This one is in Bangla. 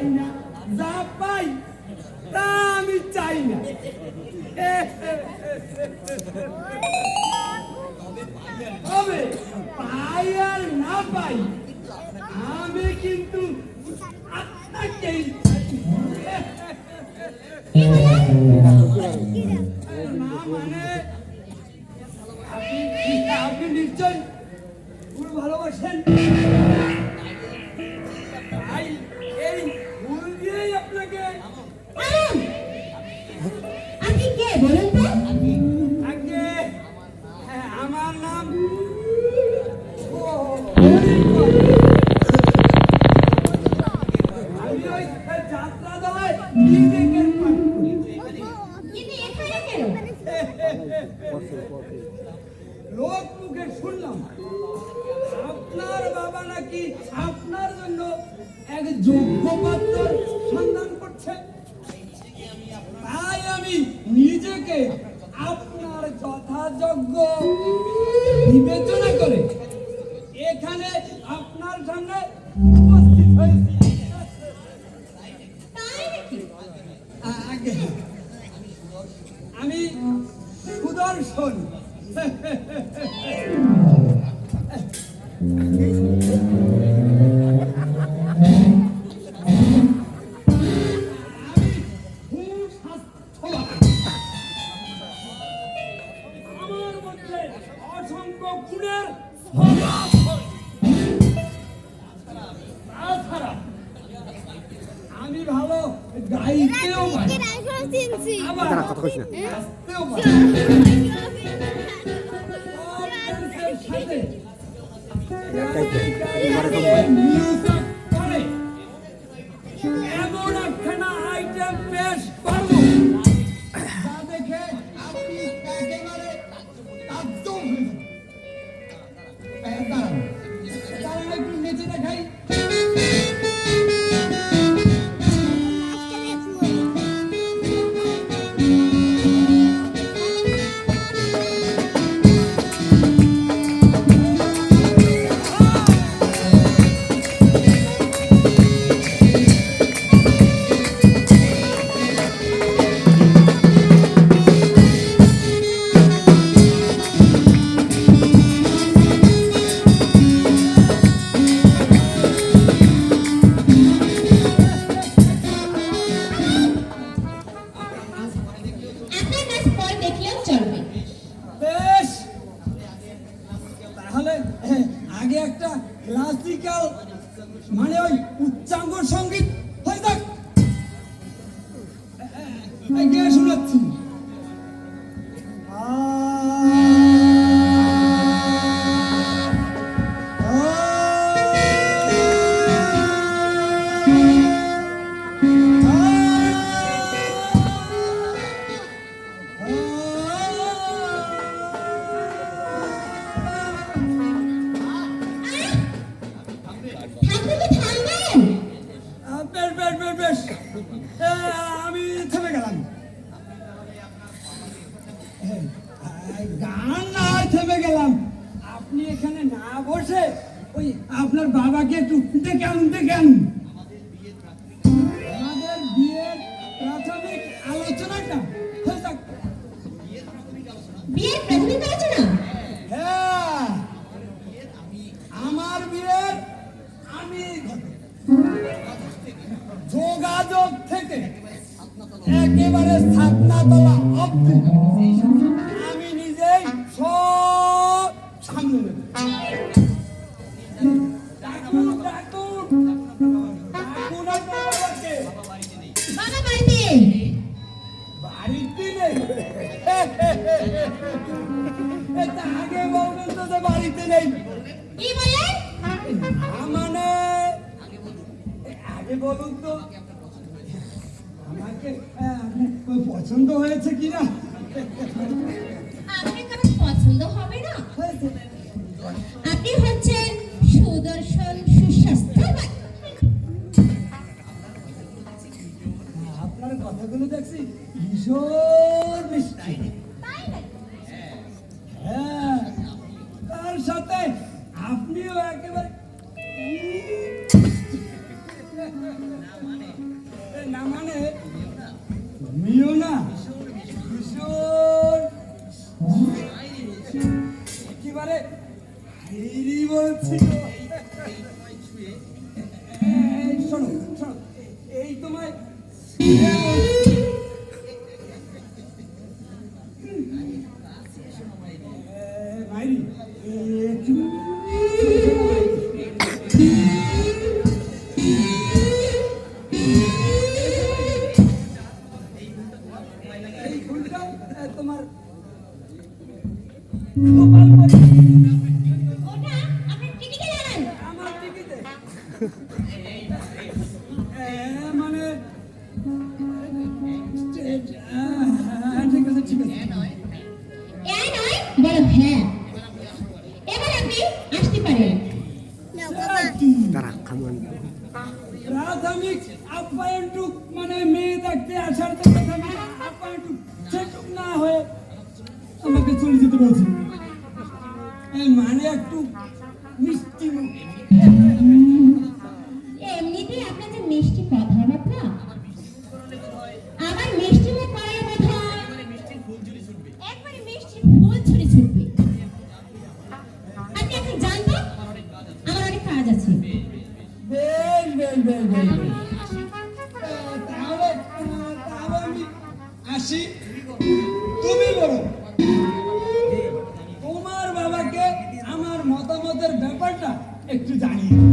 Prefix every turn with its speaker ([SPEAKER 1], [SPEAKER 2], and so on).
[SPEAKER 1] চাই না, যা পাই তা আমি চাই না। তবে পাই আর না পাই, আমি কিন্তু আপনাকেই না, মানে আপনি নিশ্চয় ফুল ভালোবাসেন, তাই এই ফুল দিয়েই আপনাকে।
[SPEAKER 2] আপনি কে বলুন তো?
[SPEAKER 1] আগে আমার নাম আমি ওই যাত্রা দলে লোক মুখে শুনলাম আপনার বাবা নাকি আপনার জন্য এক যোগ্য পাত্রের সন্ধান করছে, তাই আমি নিজেকে আপনার যথাযোগ্য বিবেচনা করে এখানে আপনার সামনে উপস্থিত হয়েছি। আমি সুদর্শন। আমার মধ্যে অসংখ্য গুণের তাছাড়া আমি ভালো গাইতেও পারি, আবার নাচতেও পারি। সাথে এমন একখানা আইটেম পেশ করবো যা দেখে আপনি একেবারে তাজ্জব হয়ে যাবেন। তারা একটু নেচে দেখাই। আগে একটা ক্লাসিক্যাল মানে ওই উচ্চাঙ্গ সঙ্গীত হয়ে যাক, গে শোনাচ্ছি। আমি থেমে গেলাম, গান না থেমে গেলাম। আপনি এখানে না বসে ওই আপনার বাবাকে একটু দেখেন দেখেন। আমাদের বিয়ের প্রাথমিক আলোচনাটা হয়ে যাক।
[SPEAKER 2] বিয়ের প্রাথমিক আলোচনা?
[SPEAKER 1] হ্যাঁ, আমার বিয়ের আমি যোগাযোগ থেকে একেবারে স্থাপনাতলা অব্দি আমি নিজেই সব সামনে নেব। ডাকুন ডাকুন ডাকুন আপনার বাবাকে।
[SPEAKER 2] বাবা বাড়িতে?
[SPEAKER 1] বাড়িতে নেই? এটা আগে বলবেন তো যে বাড়িতে নেই।
[SPEAKER 2] কি বলেন?
[SPEAKER 1] মানে আগে বলুন তো আমাকে পছন্দ হয়েছে কিনা?
[SPEAKER 2] আপনার কাছে পছন্দ হবে না? আপনি হচ্ছেন সুদর্শন সুস্বাস্থ্যবান।
[SPEAKER 1] আপনার কথাগুলো দেখছি ভীষণ মিষ্টি। হ্যাঁ, তার সাথে আপনিও একেবারে একেবারে হাইরি বলছিল। শোনো শোনো, এই তোমায় মাইরি একটু এই ফুলটা তোমার
[SPEAKER 2] ওটা আপনার টিটিকে জানান।
[SPEAKER 1] আমার টিকিতে মানে ঠিক আছে ঠিক আছে।
[SPEAKER 2] এই নয় বড় হ্যাঁ। এবার আপনি আসতে পারেন।
[SPEAKER 1] প্রাথমিক আপ্যায়নটুক মানে মেয়ে দেখতে আসার তো প্রাথমিক আপ্যায়নটুক সেটুক না হয়ে আমাকে চলে যেতে বলছে। মানে একটু মিষ্টি মুখ।
[SPEAKER 2] এমনিতেই আপনার যে মিষ্টি কথাবার্তা, আবার মিষ্টি মুখ করে বোধ হয় একবারে মিষ্টির ফুল ছুঁড়ে ছুটবে। আপনি এখন জানতো, আমার অনেক কাজ আছে।
[SPEAKER 1] বেশ বেশ বেশ বেশ বেশ। তাহলে তাহলে আমি আসি। তুমি বলো তোমার বাবাকে আমার মতামতের ব্যাপারটা একটু জানিয়ে দাও।